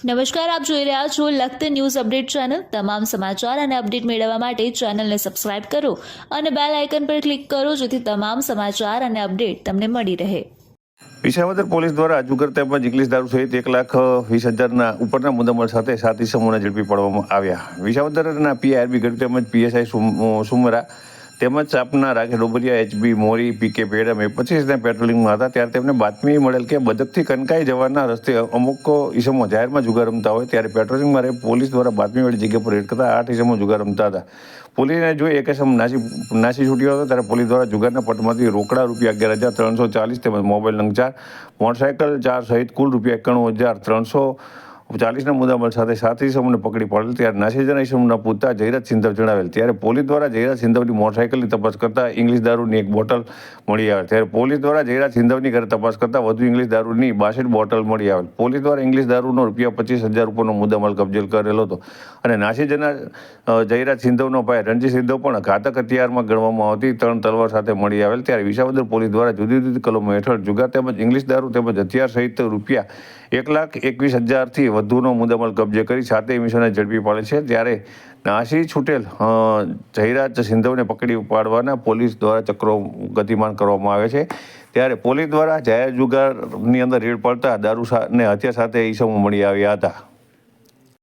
નમસ્કાર, આપ જોઈ રહ્યા છો લખત ન્યૂઝ અપડેટ ચેનલ। તમામ સમાચાર અને અપડેટ મેળવવા માટે ચેનલને સબસ્ક્રાઇબ કરો અને બેલ આઇકન પર ક્લિક કરો જેથી તમામ સમાચાર અને અપડેટ તમને મળી રહે। વિસાવદર પોલીસ દ્વારા જુગાર તેમજ ઇંગ્લિશ દારૂ સહિત 1,20,000 ઉપરના મુદ્દામાલ સાથે 7 ઇસમોને ઝડપી પાડવામાં આવ્યા। વિસાવદરના પીઆઈઆરબી ગઢ તેમજ પીએસઆઈ સુમરા તેમજ ચાપના રાકેશ ડોબરિયા, એચબી મોરી, પીકે પેડમ એ 25 પેટ્રોલિંગમાં હતા ત્યારે તેમને બાતમી મળેલ કે બદકથી કનકાઈ જવાના રસ્તે અમુક ઇસમો જાહેરમાં જુગાર રમતા હોય ત્યારે પેટ્રોલિંગમાં રહી પોલીસ દ્વારા બાતમી વાળી જગ્યા પર રેડ કરતા 8 ઇસમો જુગાર રમતા હતા। પોલીસને જોઈ એક ઇસમ નાસી છૂટ્યો હતો ત્યારે પોલીસ દ્વારા જુગારના પટમાંથી રોકડા ₹11,340 તેમજ મોબાઈલ નંગ 4, મોટરસાઇકલ 4 સહિત કુલ ₹91,340ના મુદ્દામાલ સાથે 7 ઇસમોને પકડી પાડેલ। ત્યારે નાસી જનાર ઇસમોના પૂછતા જયરાજ સિંધવ જણાવેલ ત્યારે પોલીસ દ્વારા જયરાજ સિંધવની મોટરસાઇકલની તપાસ કરતા ઇંગ્લિશ દારૂની એક બોટલ મળી આવેલ। ત્યારે પોલીસ દ્વારા જયરાજ સિંધવની ઘરે તપાસ કરતા વધુ ઇંગ્લિશ દારૂની 62 બોટલ મળી આવેલ। પોલીસ દ્વારા ઇંગ્લિશ દારૂનો ₹25,000 ઉપરનો મુદ્દામાલ કબજે કરેલો હતો અને નાસી જનાર જયરાજ સિંધવનો ભાઈ રણજીત સિંધવ પણ ઘાતક હથિયારમાં ગણવામાં આવતી 3 તલવાર સાથે મળી આવેલ। ત્યારે વિસાવદર પોલીસ દ્વારા જુદી જુદી કલમો હેઠળ જુગાર તેમજ ઇંગ્લિશ દારૂ તેમજ હથિયાર સહિત ₹1,21,000થી વધુનો મુદ્દામાલ કબજે કરી 7 ઇસમોને ઝડપી પાડે છે। ત્યારે નાસી છૂટેલ જયરાજ સિંધવને પકડી પાડવાના પોલીસ દ્વારા ચક્રો ગતિમાન કરવામાં આવે છે। ત્યારે પોલીસ દ્વારા જાહેર જુગારની અંદર રેડ પાડતા દારૂ અને હથિયાર સાથે ઇસમો મળી આવ્યા હતા।